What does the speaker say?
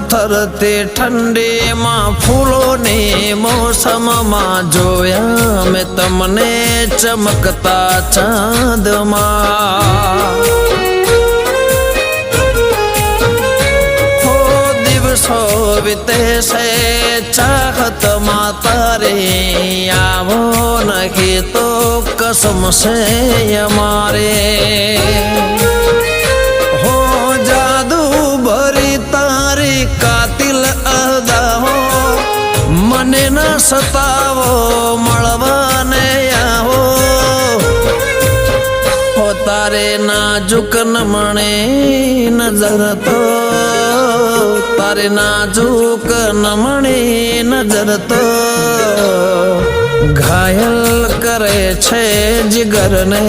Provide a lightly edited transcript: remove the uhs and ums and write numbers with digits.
થરથરતી ઠંડીમાં ફૂલોની મોસમમાં જોયા મેં તમને ચમકતા ચાંદમાં દિવસો વીતે છે ચાહતમાં તારી આવો નહીં તો કસમ છે અમારે હો જાદુ ભરી તારી કાતિલ અદાઓ મને ન સતાવો મળવાને આવો હો તારે નાજુક નમણે નજર તો તારે નાજુક નમણી નજર તો ઘાયલ કરે છે જીગરને